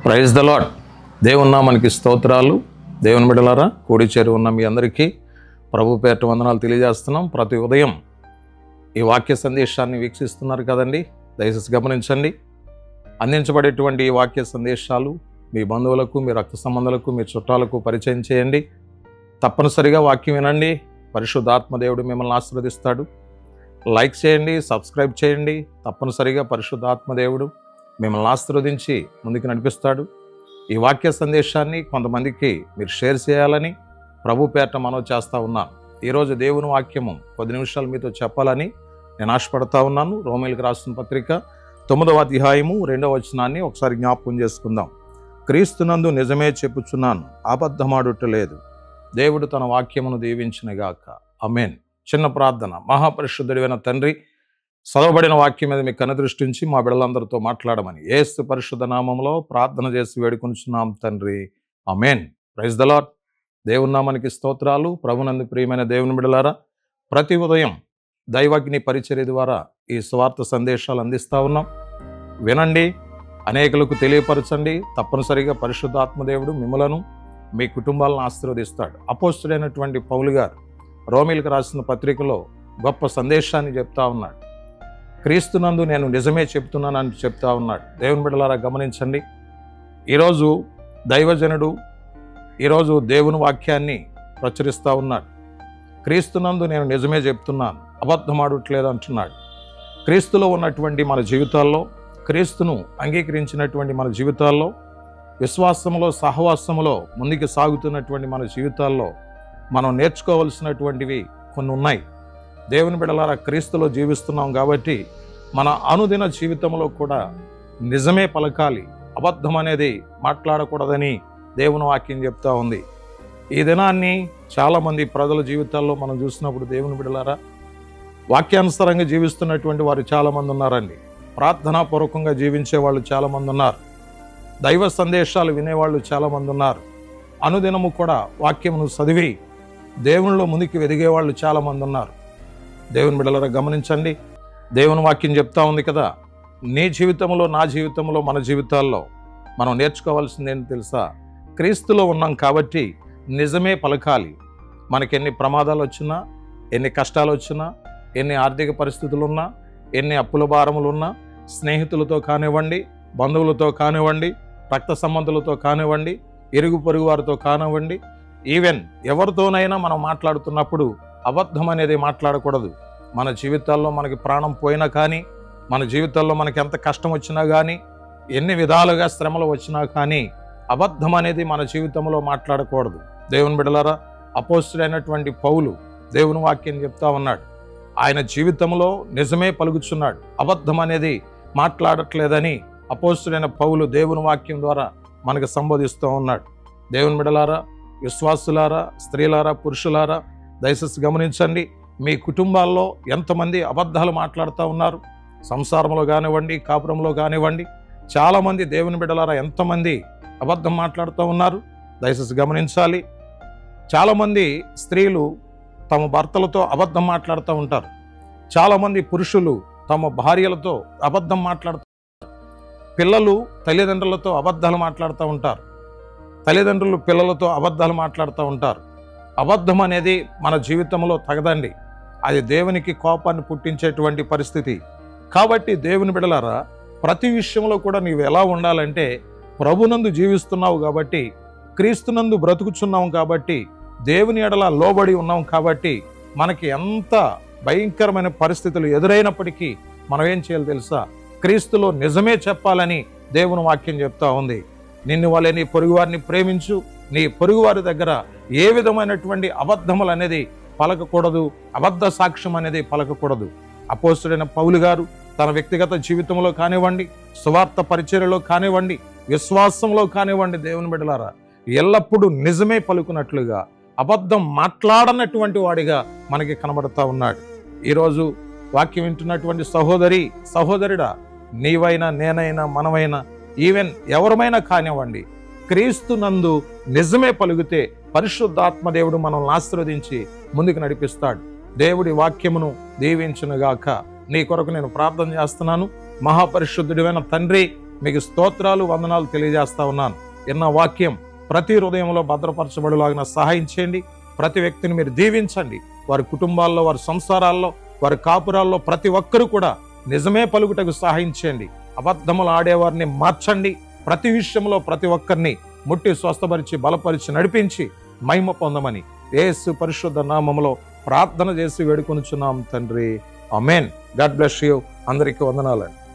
Praise the Lord. దేవుని నామానికి స్తోత్రాలు. దేవుని బిడ్డలారా, కూడి చేరి ఉన్న మీ అందరికీ ప్రభు పేరిట వందనాలు తెలియజేస్తున్నాం. ప్రతి ఉదయం ఈ వాక్య సందేశాన్ని వీక్షిస్తున్నారు కదండి, దయచేసి గమనించండి. అందించబడేటువంటి ఈ వాక్య సందేశాలు మీ బంధువులకు, మీ రక్త సంబంధాలకు, మీ చుట్టాలకు పరిచయం చేయండి. తప్పనిసరిగా వాక్యం వినండి. పరిశుద్ధాత్మ దేవుడు మిమ్మల్ని ఆశీర్వదిస్తాడు. లైక్ చేయండి, సబ్స్క్రైబ్ చేయండి. తప్పనిసరిగా పరిశుద్ధాత్మ దేవుడు మిమ్మల్ని ఆశీర్వదించి ముందుకు నడిపిస్తాడు. ఈ వాక్య సందేశాన్ని కొంతమందికి మీరు షేర్ చేయాలని ప్రభు పేరిట మనవి చేస్తూ ఉన్నాను. ఈరోజు దేవుని వాక్యము కొద్ది నిమిషాలు మీతో చెప్పాలని నేను ఆశపడతా ఉన్నాను. రోమీయులకు రాసిన పత్రిక 9వ అధ్యాయము 2వ వచనాన్ని ఒకసారి జ్ఞాపకం చేసుకుందాం. క్రీస్తునందు నిజమే చెప్పుచున్నాను, అబద్ధమాడుట లేదు. దేవుడు తన వాక్యమును దీవించునుగాక. ఆమేన్. చిన్న ప్రార్థన. మహాపరిశుద్ధుడైన తండ్రి, చదవబడిన వాక్యం మీద మీ కనుదృష్టి ఉంచి మా బిడ్డలందరితో మాట్లాడమని యేసు పరిశుద్ధ నామములో ప్రార్థన చేసి వేడుకొనుచున్నాం తండ్రి. ఆమేన్. Praise the Lord. దేవుని నామానికి స్తోత్రాలు. ప్రభునందు ప్రియమైన దేవుని బిడ్డలారా, ప్రతి ఉదయం దైవాగ్ని పరిచర్య ద్వారా ఈ స్వార్థ సందేశాలు అందిస్తూ ఉన్నాం. వినండి, అనేకులకు తెలియపరచండి. తప్పనిసరిగా పరిశుద్ధాత్మదేవుడు మిమ్మలను, మీ కుటుంబాలను ఆశీర్వదిస్తాడు. అపోస్తుడైనటువంటి పౌలు గారు రోమీయులకు రాసిన పత్రికలో గొప్ప సందేశాన్ని చెప్తా ఉన్నాడు. క్రీస్తునందు నేను నిజమే చెప్తున్నానని చెప్తా ఉన్నాడు. దేవుని బిడ్డలారా గమనించండి. ఈరోజు దైవజనుడు ఈరోజు దేవుని వాక్యాన్ని ప్రచురిస్తూ ఉన్నాడు. క్రీస్తునందు నేను నిజమే చెప్తున్నాను, అబద్ధమాడట్లేదు అంటున్నాడు. క్రీస్తులో ఉన్నటువంటి మన జీవితాల్లో, క్రీస్తును అంగీకరించినటువంటి మన జీవితాల్లో, విశ్వాసంలో సహవాసములో ముందుకు సాగుతున్నటువంటి మన జీవితాల్లో మనం నేర్చుకోవలసినటువంటివి కొన్ని ఉన్నాయి. దేవుని బిడ్డలారా, క్రీస్తులో జీవిస్తున్నాం కాబట్టి మన అనుదిన జీవితంలో కూడా నిజమే పలకాలి, అబద్ధం అనేది మాట్లాడకూడదని దేవుని వాక్యం చెప్తా ఉంది. ఈ దినాన్ని చాలామంది ప్రజల జీవితాల్లో మనం చూసినప్పుడు దేవుని బిడ్డలారా, వాక్యానుసారంగా జీవిస్తున్నటువంటి వారు చాలామంది ఉన్నారండి. ప్రార్థనాపూర్వకంగా జీవించే వాళ్ళు చాలామంది ఉన్నారు. దైవ సందేశాలు వినేవాళ్ళు చాలామంది ఉన్నారు. అనుదినము కూడా వాక్యమును చదివి దేవునిలో ముందుకు ఎదిగేవాళ్ళు చాలామంది ఉన్నారు. దేవుని బిడ్డలారా గమనించండి. దేవుని వాక్యం చెప్తా ఉంది కదా, నీ జీవితంలో, నా జీవితంలో, మన జీవితాల్లో మనం నేర్చుకోవాల్సింది ఏంటి తెలుసా? క్రీస్తులో ఉన్నాం కాబట్టి నిజమే పలకాలి. మనకి ఎన్ని ప్రమాదాలు వచ్చినా, ఎన్ని కష్టాలు వచ్చినా, ఎన్ని ఆర్థిక పరిస్థితులు ఉన్నా, ఎన్ని అప్పుల భారములు ఉన్నా, స్నేహితులతో కానివ్వండి, బంధువులతో కానివ్వండి, రక్త సంబంధులతో కానివ్వండి, ఇరుగు పొరుగు వారితో కానివ్వండి, ఈవెన్ ఎవరితోనైనా మనం మాట్లాడుతున్నప్పుడు అబద్ధం అనేది మాట్లాడకూడదు. మన జీవితాల్లో మనకి ప్రాణం పోయినా కానీ, మన జీవితాల్లో మనకి ఎంత కష్టం వచ్చినా కానీ, ఎన్ని విధాలుగా శ్రమలు వచ్చినా కానీ అబద్ధం అనేది మన జీవితంలో మాట్లాడకూడదు. దేవుని బిడ్డలారా, అపోస్తుడైనటువంటి పౌలు దేవుని వాక్యం చెప్తా ఉన్నాడు. ఆయన జీవితంలో నిజమే పలుకుచున్నాడు, అబద్ధం అనేది మాట్లాడట్లేదని అపోస్తుడైన పౌలు దేవుని వాక్యం ద్వారా మనకు సంబోధిస్తూ ఉన్నాడు. దేవుని బిడ్డలారా, విశ్వాసులారా, స్త్రీలారా, పురుషులారా, దయచేసి గమనించండి. మీ కుటుంబాల్లో ఎంతమంది అబద్ధాలు మాట్లాడుతూ ఉన్నారు? సంసారంలో కానివ్వండి, కాపురంలో కానివ్వండి, చాలామంది దేవుని బిడ్డలారా ఎంతమంది అబద్ధం మాట్లాడుతూ ఉన్నారు? దయచేసి గమనించాలి. చాలామంది స్త్రీలు తమ భర్తలతో అబద్ధం మాట్లాడుతూ ఉంటారు. చాలామంది పురుషులు తమ భార్యలతో అబద్ధం మాట్లాడుతూ, పిల్లలు తల్లిదండ్రులతో అబద్ధాలు మాట్లాడుతూ ఉంటారు. తల్లిదండ్రులు పిల్లలతో అబద్ధాలు మాట్లాడుతూ ఉంటారు. అబద్ధం అనేది మన జీవితంలో తగదండి. అది దేవునికి కోపాన్ని పుట్టించేటువంటి పరిస్థితి. కాబట్టి దేవుని బిడ్డలారా, ప్రతి విషయంలో కూడా నీవు ఎలా ఉండాలంటే, ప్రభునందు జీవిస్తున్నావు కాబట్టి, క్రీస్తునందు బ్రతుకుచున్నావు కాబట్టి, దేవుని ఎడల లోబడి ఉన్నాం కాబట్టి, మనకి ఎంత భయంకరమైన పరిస్థితులు ఎదురైనప్పటికీ మనం ఏం చేయాలి తెలుసా? క్రీస్తులో నిజమే చెప్పాలని దేవుని వాక్యం చెప్తా ఉంది. నిన్ను వలె నీ పొరుగువారిని ప్రేమించు, నీ పొరుగువారి దగ్గర ఏ విధమైనటువంటి అబద్ధములు అనేది పలకకూడదు, అబద్ధ సాక్ష్యం అనేది పలకకూడదు. అపోస్తుడైన పౌలు గారు తన వ్యక్తిగత జీవితంలో కానివ్వండి, సువార్త పరిచర్యలో కానివ్వండి, విశ్వాసంలో కానివ్వండి, దేవుని బిడ్డలారా ఎల్లప్పుడూ నిజమే పలుకున్నట్లుగా, అబద్ధం మాట్లాడనటువంటి వాడిగా మనకి కనబడుతూ ఉన్నాడు. ఈరోజు వాక్యం వింటున్నటువంటి సహోదరి, సహోదరుడా, నీవైనా, నేనైనా, మనమైనా, ఈవెన్ ఎవరమైనా కానివ్వండి, క్రీస్తునందు నిజమే పలుకుతే పరిశుద్ధాత్మ దేవుడు మనల్ని ఆశీర్వదించి ముందుకు నడిపిస్తాడు. దేవుడి వాక్యమును దీవించునుగాక. నీ కొరకు నేను ప్రార్థన చేస్తున్నాను. మహాపరిశుద్ధుడైన తండ్రి, మీకు స్తోత్రాలు వందనాలు తెలియజేస్తా ఉన్నాను. విన్న వాక్యం ప్రతి హృదయంలో భద్రపరచబడులాగిన సహాయం చేయండి. ప్రతి వ్యక్తిని మీరు దీవించండి. వారి కుటుంబాల్లో, వారి సంసారాల్లో, వారి కాపురాల్లో ప్రతి ఒక్కరు కూడా నిజమే పలుకుటకు సహాయం చేయండి. అబద్ధములు ఆడేవారిని మార్చండి. ప్రతి విషయంలో ప్రతి ఒక్కరిని ముట్టి స్వస్థపరిచి బలపరిచి నడిపించి మహిమ పొందమని యేసు పరిశుద్ధ నామములో ప్రార్థన చేసి వేడుకొనుచున్నాం తండ్రి. ఆమేన్. God bless you. అందరికీ వందనాలండి.